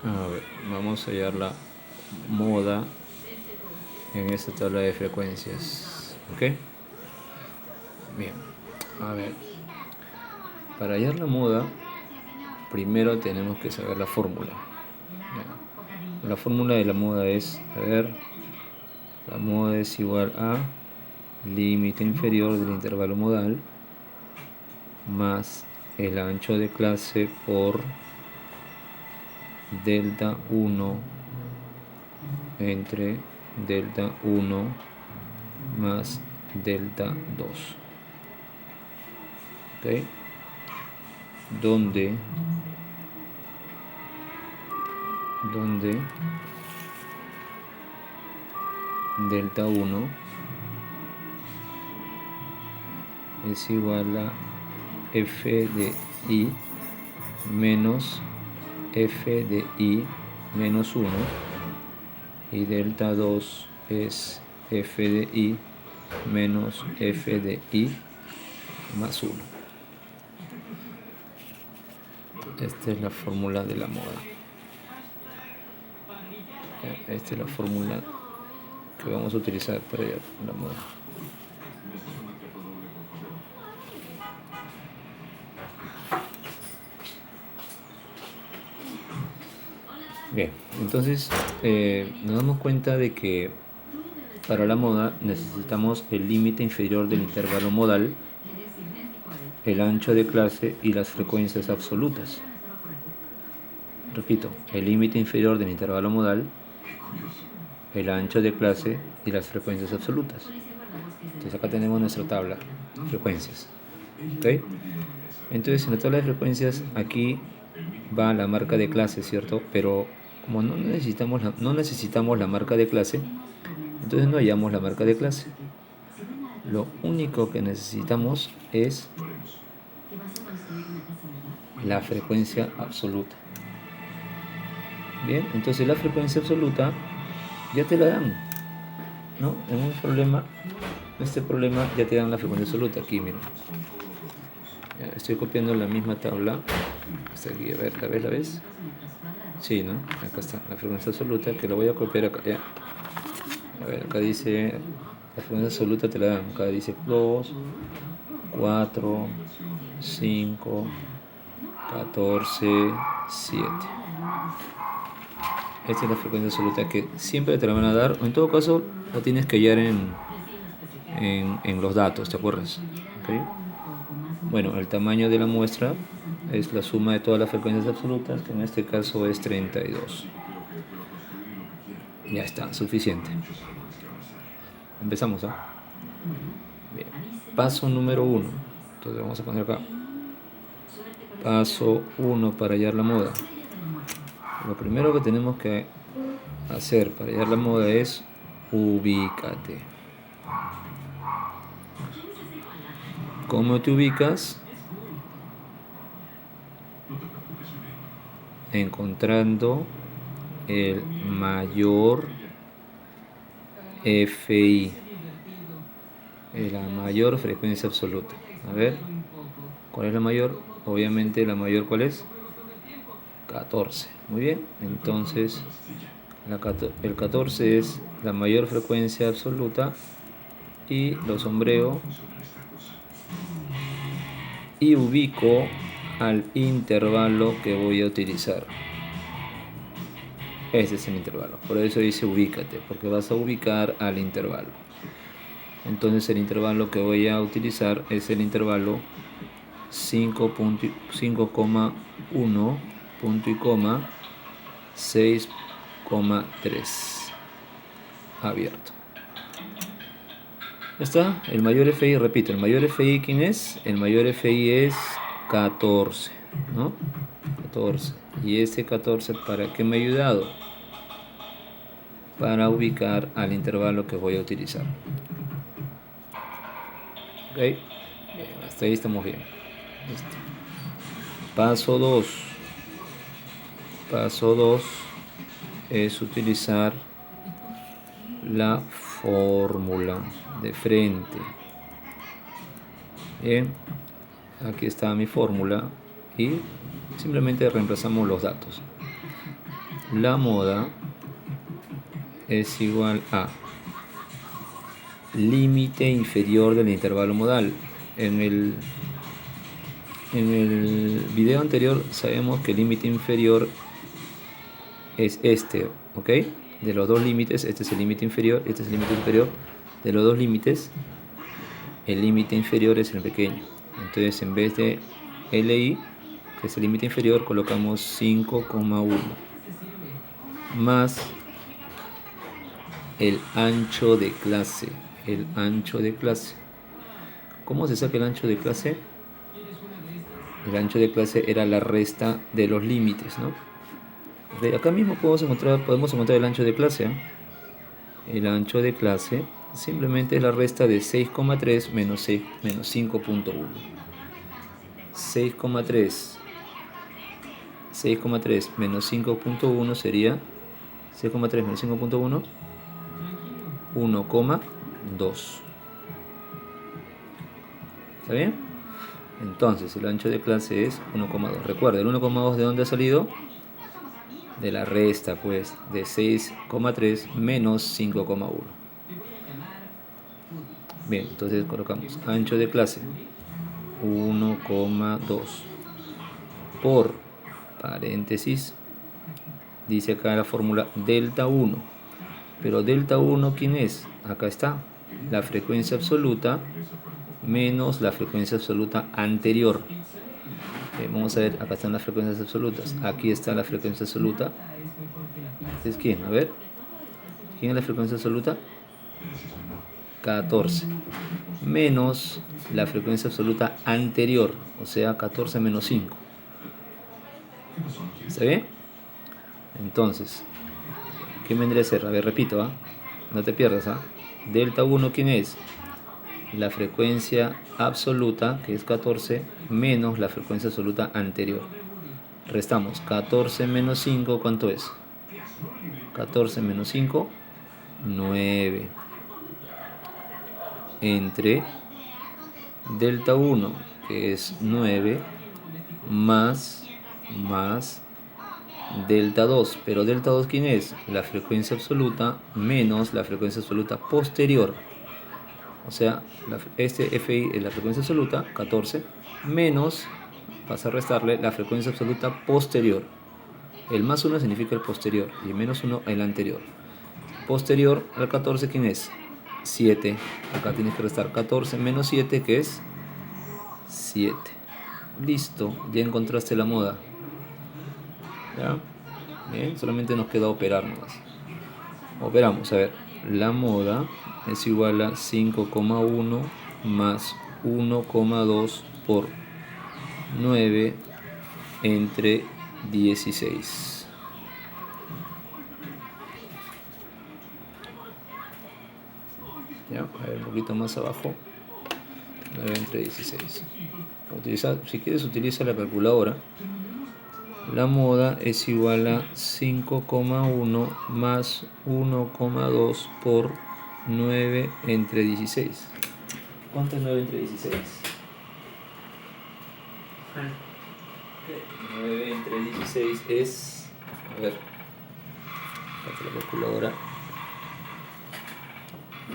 A ver, vamos a hallar la moda en esta tabla de frecuencias. ¿Ok? Bien. A ver, para hallar la moda, primero tenemos que saber la fórmula. Ya. La fórmula de la moda es, a ver, la moda es igual a límite inferior del intervalo modal más el ancho de clase por delta 1 entre delta 1 más delta 2. ¿Ok? Donde delta 1 es igual a f de i menos f de i menos 1 y delta 2 es f de i menos f de i más 1. Esta es la fórmula de la moda. Esta es la fórmula que vamos a utilizar para la moda. Bien, entonces nos damos cuenta de que para la moda necesitamos el límite inferior del intervalo modal, el ancho de clase y las frecuencias absolutas. Repito, el límite inferior del intervalo modal, el ancho de clase y las frecuencias absolutas. Entonces acá tenemos nuestra tabla de frecuencias. ¿Okay? Entonces en la tabla de frecuencias aquí va la marca de clase, ¿cierto? Pero como no necesitamos la marca de clase, entonces no hallamos la marca de clase. Lo único que necesitamos es la frecuencia absoluta. Bien, entonces la frecuencia absoluta ya te la dan, ¿no? En este problema ya te dan la frecuencia absoluta. Aquí, miren. Ya, estoy copiando la misma tabla. Hasta aquí, a ver, ¿la ves? Sí, ¿no? Acá está la frecuencia absoluta, que la voy a copiar acá. Ya. A ver, acá dice, la frecuencia absoluta te la dan. Acá dice 2, 4, 5, 14, 7. Esta es la frecuencia absoluta que siempre te la van a dar. En todo caso, la tienes que hallar en los datos, ¿te acuerdas? ¿Okay? Bueno, el tamaño de la muestra es la suma de todas las frecuencias absolutas, que en este caso es 32. Ya está, suficiente. Empezamos, ¿ah? Bien. Paso número 1. Entonces vamos a poner acá. Paso 1 para hallar la moda. Lo primero que tenemos que hacer para hallar la moda es ubícate. ¿Cómo te ubicas? Encontrando el mayor FI, la mayor frecuencia absoluta. A ver, ¿cuál es la mayor? Obviamente la mayor, ¿cuál es? 14. Muy bien, entonces el 14 es la mayor frecuencia absoluta y lo sombreo y ubico al intervalo que voy a utilizar. Ese es el intervalo, por eso dice ubícate, porque vas a ubicar al intervalo. Entonces el intervalo que voy a utilizar es el intervalo 5,1 punto y coma 6,3 abierto. ¿Ya está? El mayor FI, repito, el mayor FI, ¿quién es? El mayor FI es 14, ¿no? 14. ¿Y ese 14 para qué me ha ayudado? Para ubicar al intervalo que voy a utilizar. ¿Ok? Bien, hasta ahí estamos bien. Listo. Paso 2. Paso 2 es utilizar la fórmula de frente. Bien, aquí está mi fórmula y simplemente reemplazamos los datos. la moda es igual a límite inferior del intervalo modal. En el video anterior sabemos que el límite inferior es este, ¿ok? De los dos límites, este es el límite inferior, este es el límite superior. De los dos límites, el límite inferior es el pequeño. Entonces, en vez de LI, que es el límite inferior, colocamos 5,1 más el ancho de clase. El ancho de clase. ¿Cómo se saca el ancho de clase? El ancho de clase era la resta de los límites, ¿no? De acá mismo podemos encontrar el ancho de clase, ¿eh? El ancho de clase simplemente es la resta de 6,3 menos 5,1. 6,3 menos 5,1 sería 6,3 menos 5,1, 1,2. ¿Está bien? Entonces el ancho de clase es 1,2. Recuerda, el 1,2 ¿de dónde ha salido? De la resta, pues, de 6,3 menos 5,1. Bien, entonces colocamos ancho de clase 1,2 por paréntesis, dice acá la fórmula delta 1. Pero delta 1, ¿quién es? Acá está, la frecuencia absoluta menos la frecuencia absoluta anterior. Vamos a ver, acá están las frecuencias absolutas. Aquí está la frecuencia absoluta. ¿Es quién? A ver. ¿Quién es la frecuencia absoluta? 14. Menos la frecuencia absoluta anterior. O sea, 14 menos 5. ¿Está bien? Entonces, ¿qué vendría a ser? A ver, repito, ¿ah? No te pierdas, ¿ah? Delta 1, ¿quién es? La frecuencia absoluta, que es 14, menos la frecuencia absoluta anterior. Restamos 14 menos 5, ¿cuánto es? 14 menos 5, 9. Entre delta 1, que es 9, más delta 2. Pero delta 2, ¿quién es? La frecuencia absoluta menos la frecuencia absoluta posterior. O sea, este FI es la frecuencia absoluta, 14, menos, vas a restarle la frecuencia absoluta posterior. El más 1 significa el posterior y el menos 1 el anterior. Posterior al 14, ¿quién es? 7. Acá tienes que restar 14 menos 7, que es 7. Listo, ya encontraste la moda. ¿Ya? Bien, solamente nos queda operar nomás. Operamos, a ver. La moda es igual a 5,1 más 1,2 por 9 entre 16. ¿Ya? A ver, un poquito más abajo. 9 entre 16. Si quieres, utiliza la calculadora. La moda es igual a 5,1 más 1,2 por 9 entre 16. ¿Cuánto es 9 entre 16? 9 entre 16 es... A ver, la calculadora.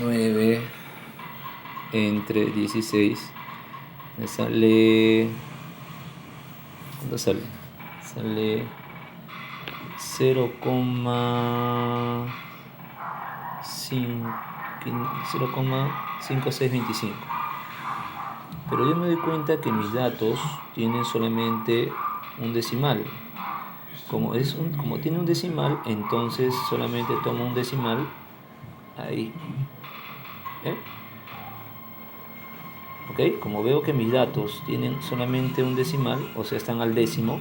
9 entre 16 me sale... ¿Cuánto sale? Sale 0,5625. Pero yo me doy cuenta que mis datos tienen solamente un decimal. Como tiene un decimal, entonces solamente tomo un decimal ahí. ¿Ok? Como veo que mis datos tienen solamente un decimal, o sea, están al décimo,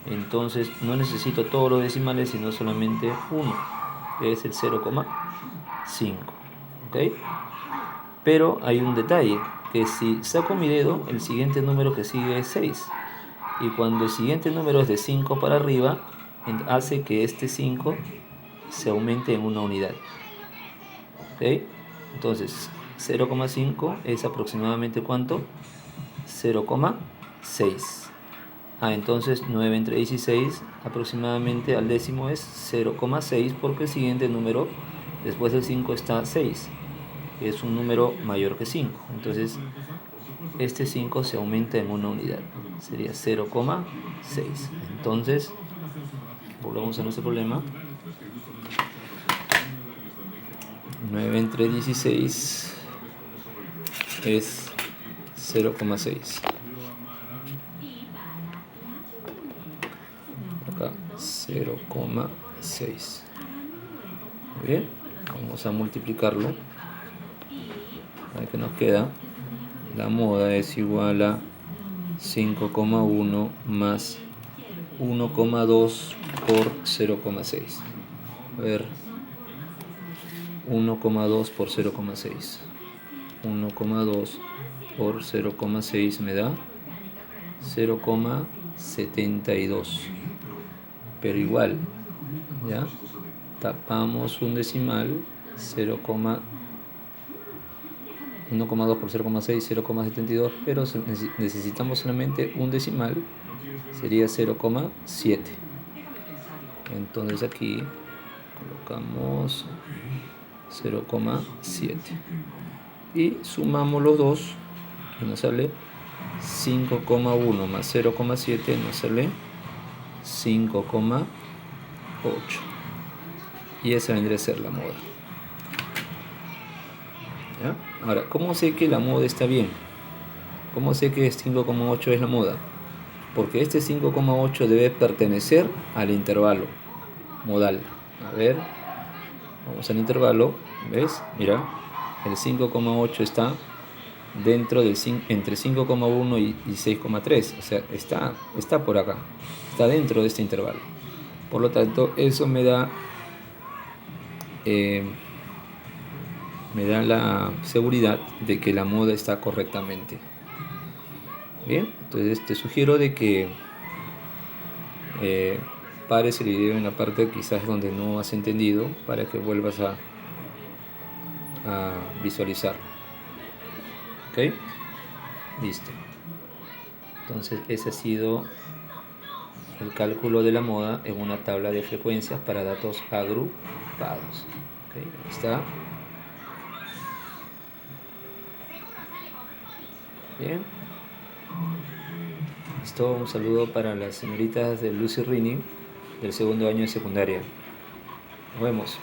entonces no necesito todos los decimales, sino solamente uno, que es el 0,5. ¿Ok? Pero hay un detalle, que si saco mi dedo, el siguiente número que sigue es 6. Y cuando el siguiente número es de 5 para arriba, hace que este 5 se aumente en una unidad. ¿Ok? Entonces, 0,5 es aproximadamente ¿cuánto? 0,6. Entonces 9 entre 16 aproximadamente al décimo es 0,6, porque el siguiente número después del 5 está 6, que es un número mayor que 5. Entonces este 5 se aumenta en una unidad, sería 0,6. Entonces volvamos a nuestro problema. 9 entre 16 es 0,6. Acá 0,6. Muy bien, vamos a multiplicarlo. A ver qué nos queda. La moda es igual a 5,1 más 1,2 por 0,6. A ver, 1,2 por 0,6. 1,2 por 0,6 me da 0,72. Pero igual, ¿ya? Tapamos un decimal, 1,2 por 0,6, 0,72, pero necesitamos solamente un decimal, sería 0,7. Entonces aquí colocamos 0,7 y sumamos los dos y nos sale 5,1 más 0,7 nos sale 5,8, y esa vendría a ser la moda. ¿Ya? Ahora, ¿cómo sé que la moda está bien? ¿Cómo sé que 5,8 es la moda? Porque este 5,8 debe pertenecer al intervalo modal. A ver, vamos al intervalo, ¿ves? Mira, el 5,8 está dentro del entre 5,1 y 6,3, o sea, está por acá, está dentro de este intervalo. Por lo tanto, eso me da la seguridad de que la moda está correctamente. Bien, entonces te sugiero de que pares el video en la parte quizás donde no has entendido, para que vuelvas a visualizar. ¿Ok? Listo. Entonces ese ha sido el cálculo de la moda en una tabla de frecuencias para datos agrupados. ¿Okay? Ahí está. Bien. Listo. Un saludo para las señoritas de Lucy Rini del segundo año de secundaria. Nos vemos.